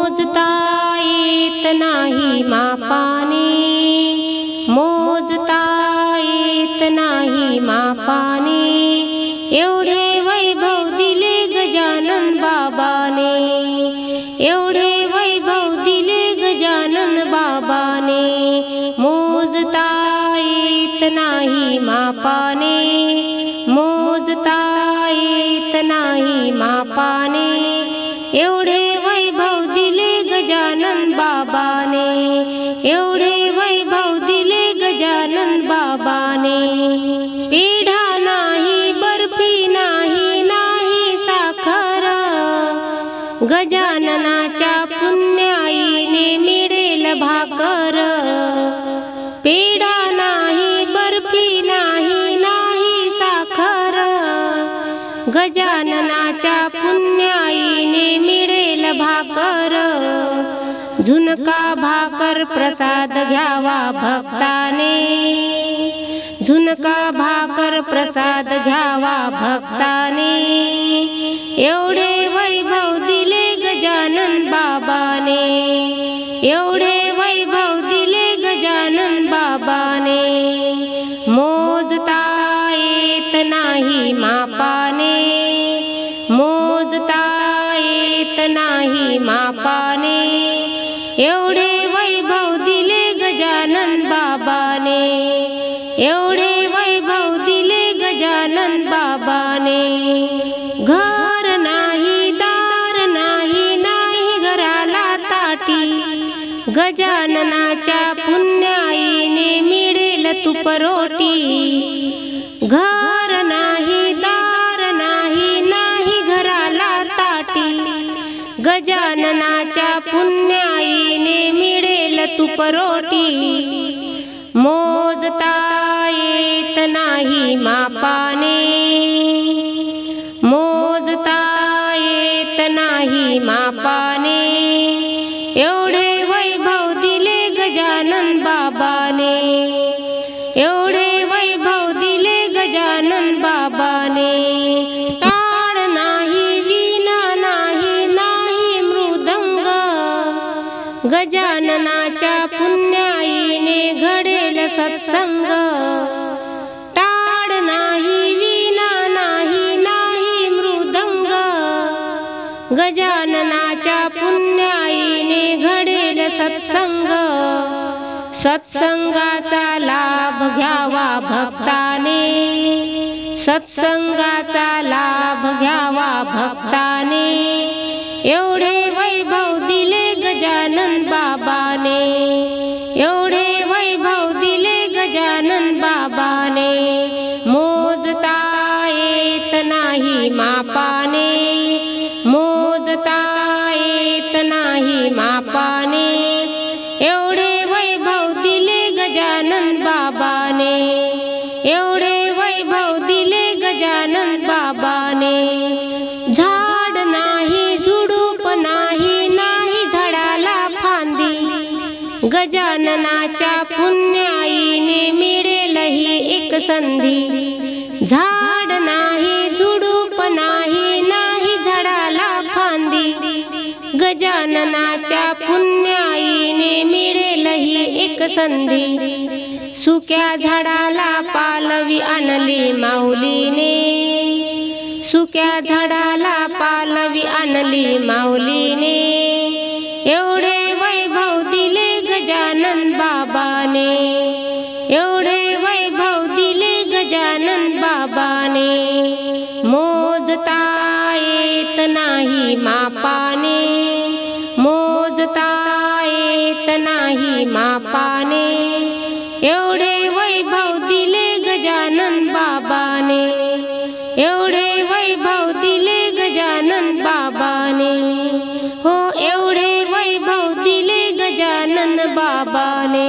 मोजता येत नाही मापाने, मोजता येत नाही मापाने, एवढे वैभव दिले गजानन बाबाने, एवढे वैभव दिले गजानन बाबाने, मोजता येत नाही मापाने, मोजता येत नाही मापाने, एवढे वैभव दिले गजानन बाबाने, एवढे वैभव दिले गजानन बाबाने। पेढा नाही, बर्फी नाही, नाही साखर, गजाननाच्या पुण्याईने मिळेल भाकर। पेढा नाही, बर्फी नाही, नाही साखर, गजाननाच्या पुण्याईने मिळेल भाकर। झुणका भाकर प्रसाद घ्यावा भक्ताने, झुणका भाकर प्रसाद घ्यावा भक्ताने, एवढे वैभव दिले गजानन बाबाने, एवढे वैभव दिले गजानन बाबाने। मोजता येत नाही मापाने, मोजता येत नाही मापाने, एवढे वैभव दिले गजानन बाबाने, एवढे वैभव दिले गजानन बाबाने। घर नाही, दार नाही, नाही घराला ताटी, गजाननाच्या पुण्याईने मिळेल तुपरोटी। घर नाही, दार नाही, नाही घराला ताटी, गजाननाच्या पुण्याईने मिळेल तुपरोटी। मोजता येत नाही मापाने, मोजता येत नाही मापाने, एवढे वैभव दिले गजानन बाबाने, एवढे वैभव दिले गजानन बाबाने। टाळ नाही, वीणा नाही, नाही मृदंग, गजाननाच्या पुण्याईने घडेल सत्संग। टाळ नाही, वीणा नाही, नाही मृदंग, गजाननाच्या पुण्याईने घडेल सत्संग। सत्संगाचा लाभ घ्यावा भक्ताने, सत्संगाचा लाभ घ्यावा भक्ताने, एवढे वैभव दिले गजानन बाबाने, एवढे वैभव दिले गजानन बाबाने। मोजता येत नाही मापाने, मोजता येत नाही मापाने, एवढे वैभव दिले गजानन बाबाने, एवढे वैभव दिले गजानन बाबाने। झाड नाही, झुडूप नाही, नाही झाडाला फांदी, गजाननाच्या पुण्याईने मिळेल ही एक संधी। झाड नाही, झुडूप नाही, नाही झाडाला फांदी, गजाननाच्या पुण्याईने मिळेल ही एक संधी। सुक्या झाडाला पालवी आणली माऊलीने, सुक्या झाडाला पालवी आणली माऊलीने, एवढे वैभव दिले गजानन बाबाने, एवढे वैभव दिले गजानन बाबाने। मोजता येत नाही मापाने, मोजता येत नाही मापाने, एवढे वैभव दिले गजानन बाबाने, एवढे वैभव दिले गजानन बाबाने। हो एवढे वैभव दिले गजानन बाबाने।